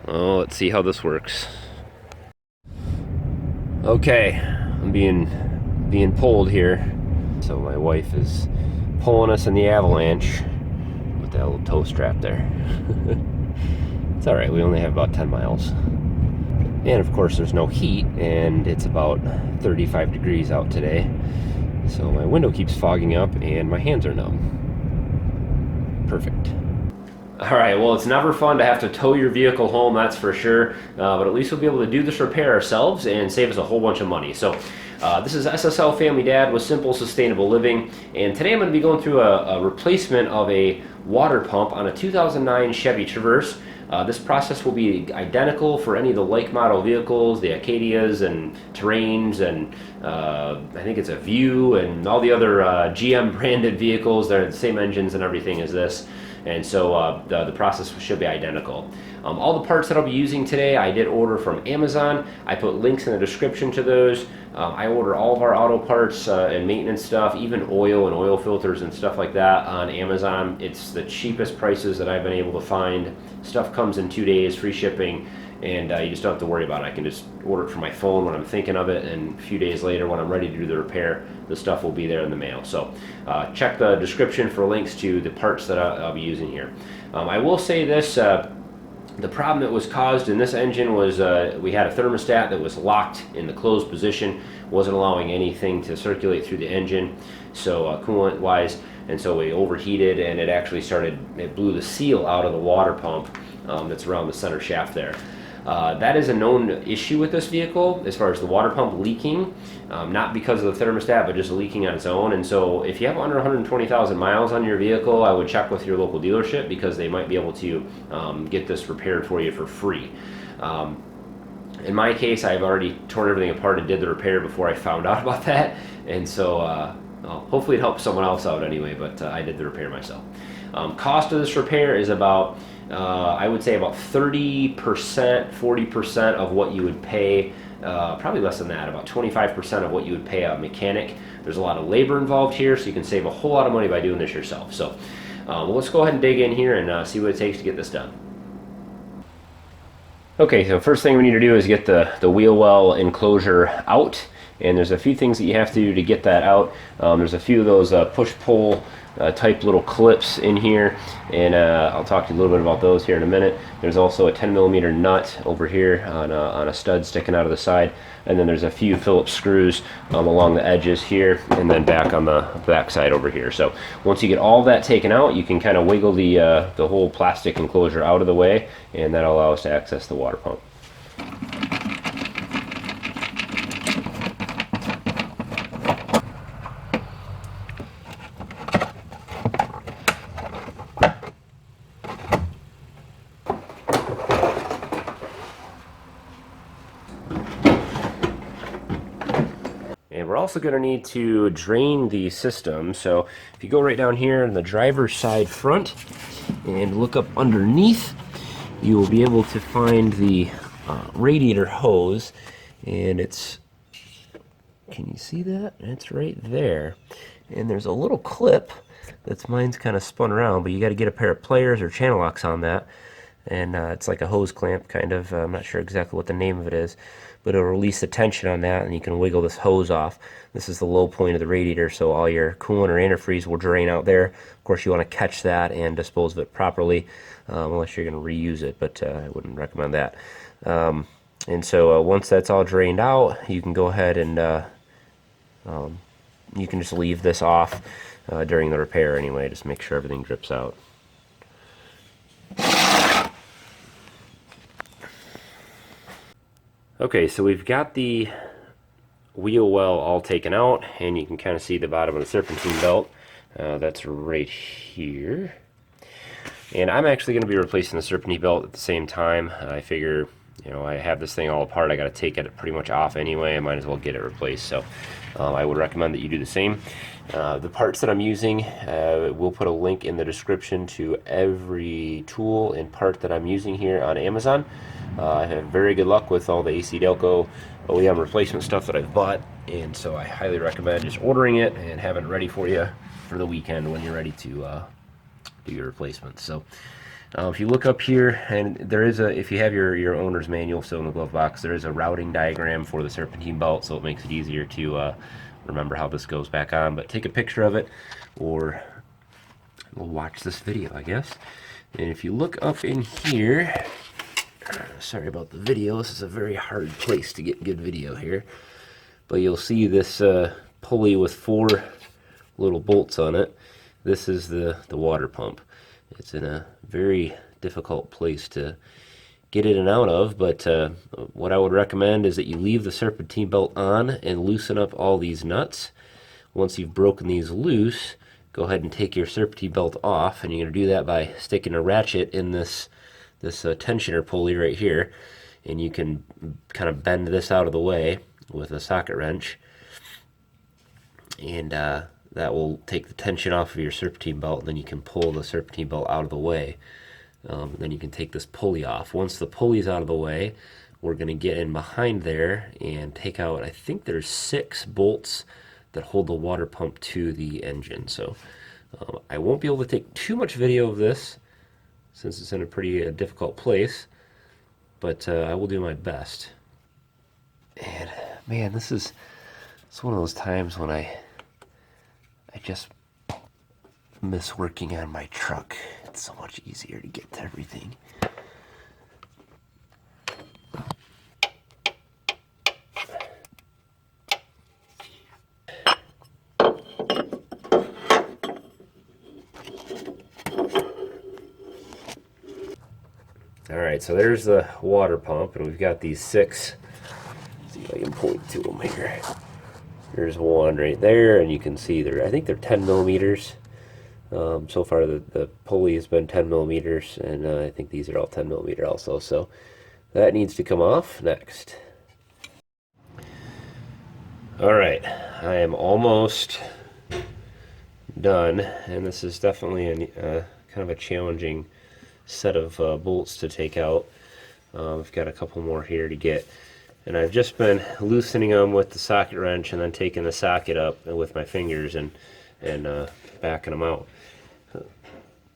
Well, let's see how this works. Okay, I'm being pulled here. So my wife is pulling us in the avalanche with that little tow strap there. It's alright, we only have about 10 miles. And of course there's no heat, and it's about 35 degrees out today. So my window keeps fogging up and my hands are numb. Perfect. Alright, well, it's never fun to have to tow your vehicle home, that's for sure. But at least we'll be able to do this repair ourselves and save us a whole bunch of money. So this is SSLFamilyDad with Simple Sustainable Living. And today I'm going to be going through a replacement of a water pump on a 2009 Chevy Traverse. This process will be identical for any of the like model vehicles, the Acadias and Terrains, and I think it's a View and all the other GM branded vehicles. They're the same engines and everything as this. And so the process should be identical. All the parts that I'll be using today I did order from Amazon. I put links in the description to those. I order all of our auto parts and maintenance stuff, even oil and oil filters and stuff like that on Amazon. It's the cheapest prices that I've been able to find. Stuff comes in 2 days, free shipping, and you just don't have to worry about it. I can just order it from my phone when I'm thinking of it, and a few days later when I'm ready to do the repair, the stuff will be there in the mail. So check the description for links to the parts that I'll be using here. I will say this, the problem that was caused in this engine was we had a thermostat that was locked in the closed position, wasn't allowing anything to circulate through the engine, so coolant wise, and so we overheated, and it blew the seal out of the water pump that's around the center shaft there. That is a known issue with this vehicle as far as the water pump leaking, not because of the thermostat, but just leaking on its own. And so if you have under 120,000 miles on your vehicle, I would check with your local dealership because they might be able to get this repaired for you for free. In my case, I've already torn everything apart and did the repair before I found out about that. And so well, hopefully it helps someone else out anyway, but I did the repair myself. Cost of this repair is about I would say about 30%, 40% of what you would pay, probably less than that, about 25% of what you would pay a mechanic. There's a lot of labor involved here, so you can save a whole lot of money by doing this yourself. So well, let's go ahead and dig in here and see what it takes to get this done. Okay, so first thing we need to do is get the wheel well enclosure out. And there's a few things that you have to do to get that out. There's a few of those push-pull type little clips in here, and I'll talk to you a little bit about those here in a minute. There's also a 10mm nut over here on a stud sticking out of the side, and then there's a few Phillips screws along the edges here, and then back on the back side over here. So once you get all that taken out, you can kind of wiggle the whole plastic enclosure out of the way, and that'll allow us to access the water pump. And we're also going to need to drain the system. So if you go right down here in the driver's side front and look up underneath, you will be able to find the radiator hose, and it's, can you see that? It's right there. And there's a little clip mine's kind of spun around, but you got to get a pair of pliers or channel locks on that. And it's like a hose clamp kind of, I'm not sure exactly what the name of it is, but it'll release the tension on that and you can wiggle this hose off. This is the low point of the radiator, so all your coolant or antifreeze will drain out there. Of course you want to catch that and dispose of it properly, unless you're going to reuse it, but I wouldn't recommend that. And so once that's all drained out, you can go ahead and you can just leave this off during the repair anyway, just make sure everything drips out. Okay, so we've got the wheel well all taken out, and you can kind of see the bottom of the serpentine belt. That's right here. And I'm actually going to be replacing the serpentine belt at the same time. I figure, you know, I have this thing all apart, I got to take it pretty much off anyway, I might as well get it replaced. So I would recommend that you do the same. The parts that I'm using, we'll put a link in the description to every tool and part that I'm using here on Amazon. I have very good luck with all the AC Delco OEM replacement stuff that I've bought, and so I highly recommend just ordering it and having it ready for you for the weekend when you're ready to do your replacements. So If you look up here, and there is a, if you have your owner's manual still in the glove box, there is a routing diagram for the serpentine belt, so it makes it easier to remember how this goes back on. But take a picture of it, or we'll watch this video, I guess. And if you look up in here, sorry about the video, this is a very hard place to get good video here, but you'll see this pulley with 4 little bolts on it. This is the water pump. It's in a very difficult place to get in and out of, but what I would recommend is that you leave the serpentine belt on and loosen up all these nuts. Once you've broken these loose, go ahead and take your serpentine belt off, and you're going to do that by sticking a ratchet in this tensioner pulley right here, and you can kind of bend this out of the way with a socket wrench, and that will take the tension off of your serpentine belt, and then you can pull the serpentine belt out of the way. Then you can take this pulley off. Once the pulley's out of the way, we're going to get in behind there and take out, I think there's 6 bolts that hold the water pump to the engine. So I won't be able to take too much video of this since it's in a pretty difficult place, but I will do my best. And man, it's one of those times when I just miss working on my truck. It's so much easier to get to everything. Alright, so there's the water pump, and we've got these 6. Let's see if I can point to them here. There's one right there, and you can see I think they're 10 millimeters. So far the pulley has been 10 millimeters, and I think these are all 10 millimeter also. So that needs to come off next. Alright, I am almost done, and this is definitely kind of a challenging set of bolts to take out. I've got a couple more here to get, and I've just been loosening them with the socket wrench and then taking the socket up with my fingers and backing them out.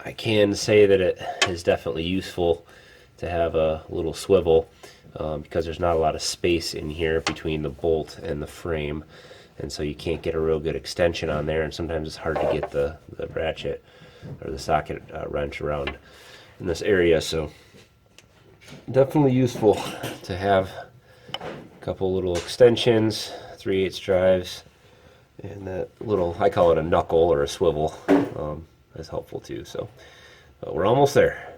I can say that it is definitely useful to have a little swivel because there's not a lot of space in here between the bolt and the frame, and so you can't get a real good extension on there, and sometimes it's hard to get the ratchet or the socket wrench around in this area. So definitely useful to have a couple little extensions, 3/8 drives, and that little, I call it a knuckle or a swivel, is helpful too. So we're almost there.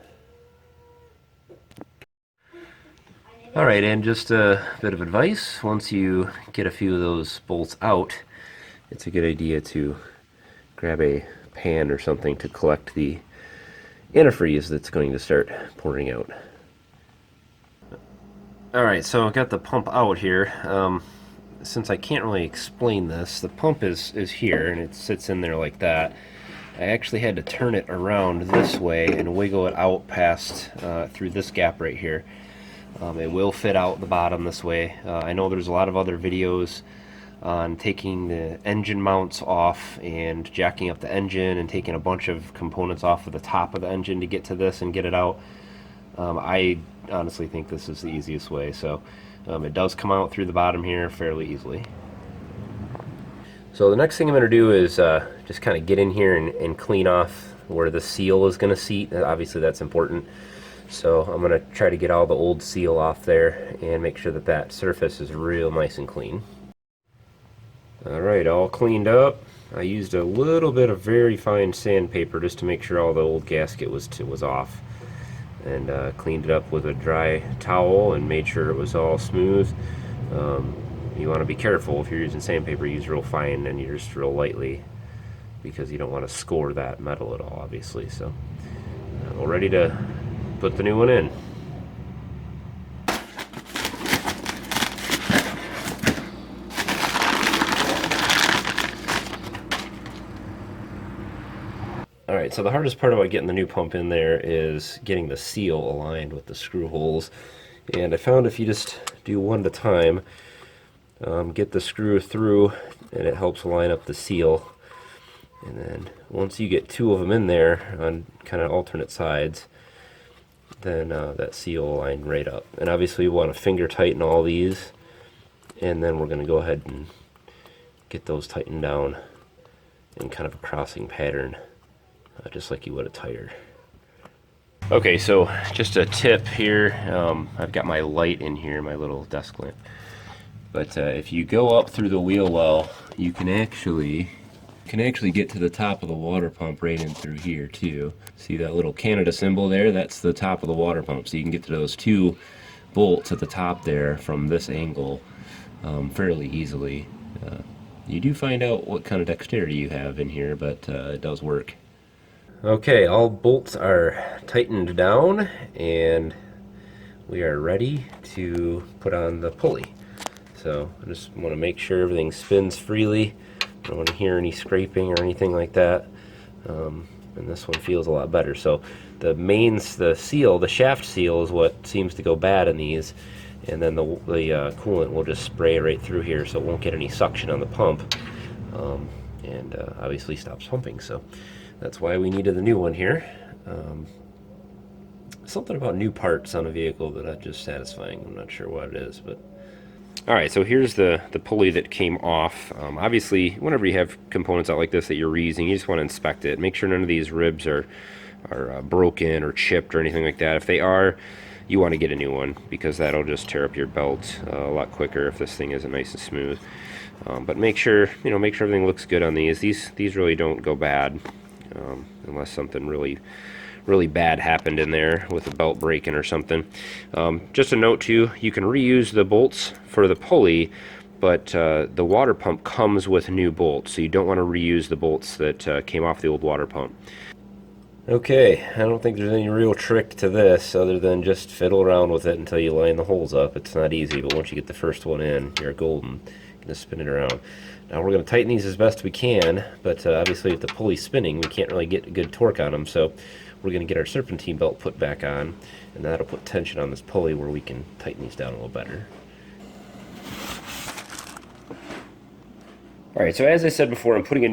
Alright, and just a bit of advice: once you get a few of those bolts out, it's a good idea to grab a pan or something to collect the antifreeze that's going to start pouring out. Alright, so I've got the pump out here. Since I can't really explain this, the pump is here and it sits in there like that. I actually had to turn it around this way and wiggle it out past through this gap right here. It will fit out the bottom this way. I know there's a lot of other videos on taking the engine mounts off and jacking up the engine and taking a bunch of components off of the top of the engine to get to this and get it out. I honestly think this is the easiest way. So it does come out through the bottom here fairly easily. So the next thing I'm going to do is just kind of get in here and clean off where the seal is going to seat. Obviously that's important. So I'm going to try to get all the old seal off there and make sure that that surface is real nice and clean. Alright, all cleaned up. I used a little bit of very fine sandpaper just to make sure all the old gasket was off, and cleaned it up with a dry towel and made sure it was all smooth. You want to be careful if you're using sandpaper. Use real fine and use real lightly, because you don't want to score that metal at all, obviously. So we're ready to put the new one in. Alright, so the hardest part about getting the new pump in there is getting the seal aligned with the screw holes. And I found if you just do one at a time, get the screw through, and it helps line up the seal. And then once you get 2 of them in there on kind of alternate sides, then that seal will line right up. And obviously we want to finger tighten all these, and then we're going to go ahead and get those tightened down in kind of a crossing pattern, just like you would a tire. Okay, so just a tip here. I've got my light in here, my little desk lamp. But if you go up through the wheel well, you can actually get to the top of the water pump right in through here too. See that little Canada symbol there? That's the top of the water pump. So you can get to those two bolts at the top there from this angle fairly easily. You do find out what kind of dexterity you have in here, but it does work. Okay, all bolts are tightened down and we are ready to put on the pulley. So I just want to make sure everything spins freely. I don't want to hear any scraping or anything like that. And this one feels a lot better. So the seal, the shaft seal, is what seems to go bad in these. And then the coolant will just spray right through here, so it won't get any suction on the pump. And obviously stops pumping. So that's why we needed the new one here. Something about new parts on a vehicle that are just satisfying. I'm not sure what it is, but alright, so here's the pulley that came off. Obviously, whenever you have components out like this that you're reusing, you just want to inspect it. Make sure none of these ribs are broken or chipped or anything like that. If they are, you want to get a new one, because that'll just tear up your belt a lot quicker if this thing isn't nice and smooth. But make sure everything looks good on these. These really don't go bad unless something really bad happened in there with a belt breaking or something. Just a note too, you can reuse the bolts for the pulley, but the water pump comes with new bolts, so you don't want to reuse the bolts that came off the old water pump. Okay, I don't think there's any real trick to this other than just fiddle around with it until you line the holes up. It's not easy, but once you get the first one in, you're golden. You're gonna spin it around. Now we're going to tighten these as best we can, but obviously with the pulley spinning, we can't really get good torque on them, so we're going to get our serpentine belt put back on, and that'll put tension on this pulley where we can tighten these down a little better. Alright, so as I said before, I'm putting a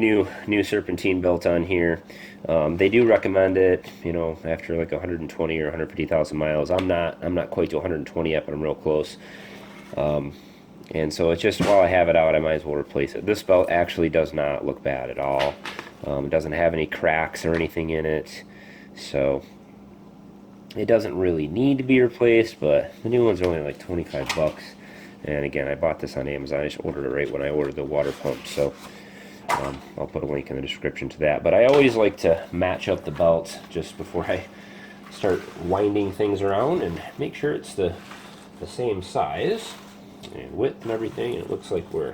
new serpentine belt on here. They do recommend it, after like 120 or 150,000 miles. I'm not quite to 120 yet, but I'm real close. And so it's just, while I have it out, I might as well replace it. This belt actually does not look bad at all. It doesn't have any cracks or anything in it, so it doesn't really need to be replaced, but the new ones are only like 25 bucks. And again, I bought this on Amazon. I just ordered it right when I ordered the water pump, so I'll put a link in the description to that. But I always like to match up the belt just before I start winding things around and make sure it's the same size and width and everything, and it looks like we're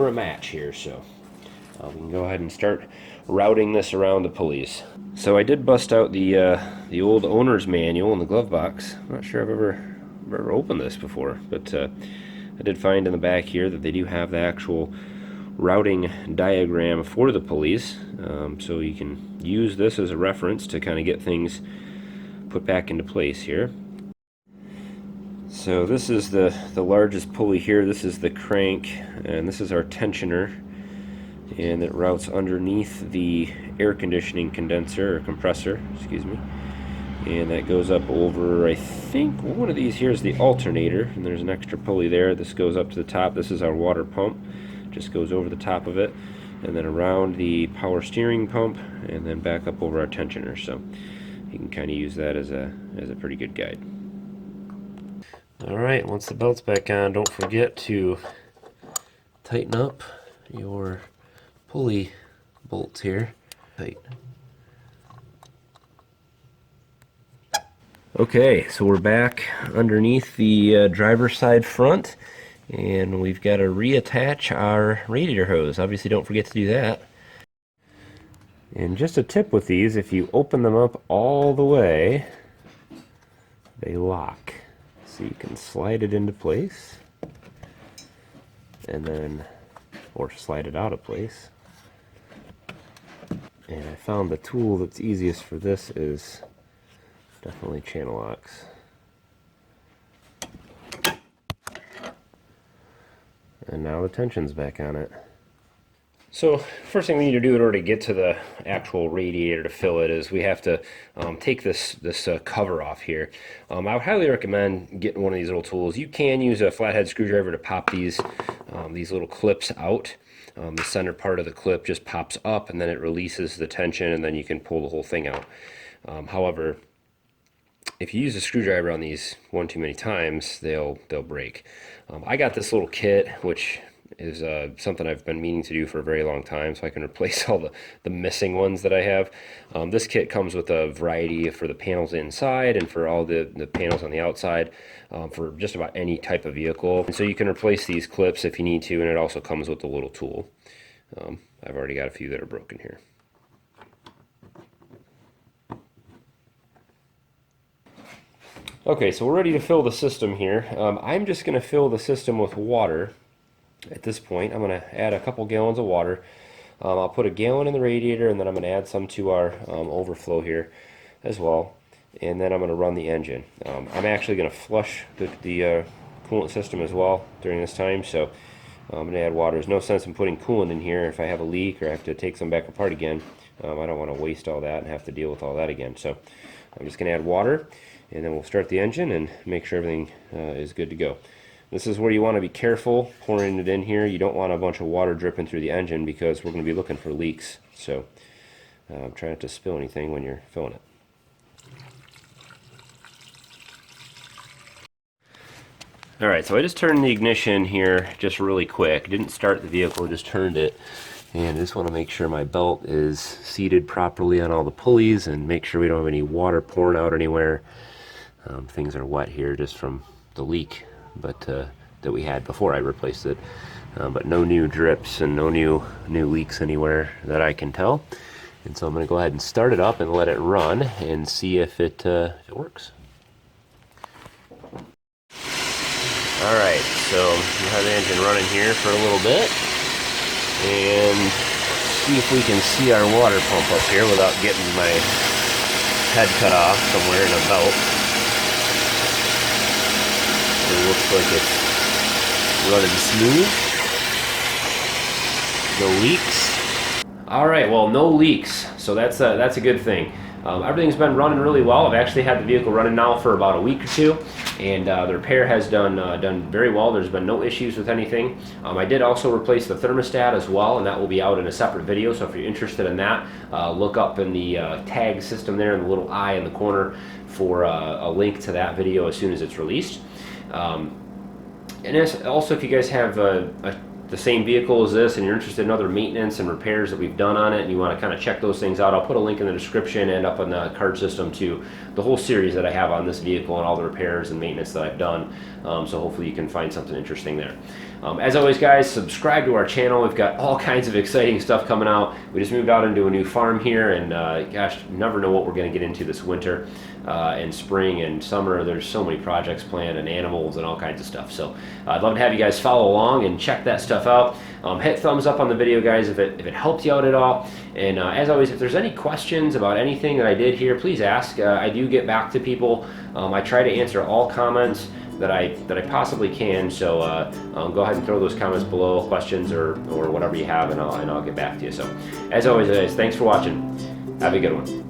a match here, so we can go ahead and start routing this around the pulleys. So I did bust out the old owner's manual in the glove box. I'm not sure I've ever opened this before, but I did find in the back here that they do have the actual routing diagram for the pulleys, so you can use this as a reference to kind of get things put back into place here. So this is the largest pulley here. This is the crank, and this is our tensioner, and it routes underneath the air conditioning condenser or compressor, excuse me, and that goes up over, I think one of these here is the alternator, and there's an extra pulley there. This goes up to the top. This is our water pump, just goes over the top of it, and then around the power steering pump, and then back up over our tensioner. So you can kind of use that as a pretty good guide. Alright, once the belt's back on, don't forget to tighten up your pulley bolts here. Tight. Okay, so we're back underneath the driver's side front, and we've got to reattach our radiator hose. Obviously don't forget to do that. And just a tip with these, if you open them up all the way, they lock. So you can slide it into place, and then, or slide it out of place. And I found the tool that's easiest for this is definitely channel locks. And now the tension's back on it. So first thing we need to do in order to get to the actual radiator to fill it is we have to take this cover off here. I would highly recommend getting one of these little tools. You can use a flathead screwdriver to pop these little clips out. The center part of the clip just pops up and then it releases the tension and then you can pull the whole thing out. However, if you use a screwdriver on these one too many times, they'll break. I got this little kit, which is something I've been meaning to do for a very long time, so I can replace all the missing ones that I have. This kit comes with a variety for the panels inside and for all the panels on the outside for just about any type of vehicle. And so you can replace these clips if you need to, and it also comes with a little tool. I've already got a few that are broken here. Okay, so we're ready to fill the system here. I'm just going to fill the system with water. At this point, I'm going to add a couple gallons of water. I'll put a gallon in the radiator, and then I'm going to add some to our overflow here as well. And then I'm going to run the engine. I'm actually going to flush the coolant system as well during this time, so I'm going to add water. There's no sense in putting coolant in here if I have a leak or I have to take some back apart again. I don't want to waste all that and have to deal with all that again. So I'm just going to add water, and then we'll start the engine and make sure everything is good to go. This is where you want to be careful pouring it in here. You don't want a bunch of water dripping through the engine because we're going to be looking for leaks. So try not to spill anything when you're filling it. Alright, so I just turned the ignition here just really quick. Didn't start the vehicle, just turned it. And I just want to make sure my belt is seated properly on all the pulleys and make sure we don't have any water pouring out anywhere. Things are wet here just from the leak that we had before I replaced it, but no new drips and no new leaks anywhere that I can tell. And so I'm going to go ahead and start it up and let it run and see if it works. Alright, so we have the engine running here for a little bit and see if we can see our water pump up here without getting my head cut off somewhere in a belt. It looks like it's running smooth. No leaks. All right, well, no leaks, so that's a good thing. Everything's been running really well. I've actually had the vehicle running now for about a week or two, and the repair has done very well. There's been no issues with anything. I did also replace the thermostat as well, and that will be out in a separate video. So if you're interested in that, look up in the tag system there in the little eye in the corner for a link to that video as soon as it's released. And also, if you guys have the same vehicle as this and you're interested in other maintenance and repairs that we've done on it and you want to kind of check those things out, I'll put a link in the description and up on the card system to the whole series that I have on this vehicle and all the repairs and maintenance that I've done. So hopefully you can find something interesting there. As always, guys, subscribe to our channel. We've got all kinds of exciting stuff coming out. We just moved out into a new farm here, and gosh, you never know what we're going to get into this winter and spring and summer. There's so many projects planned and animals and all kinds of stuff. So I'd love to have you guys follow along and check that stuff out. Hit thumbs up on the video, guys, if it helped you out at all. And as always, if there's any questions about anything that I did here, please ask. I do get back to people. I try to answer all comments that I possibly can. So go ahead and throw those comments below, questions or whatever you have, and I'll get back to you. So as always, guys, thanks for watching. Have a good one.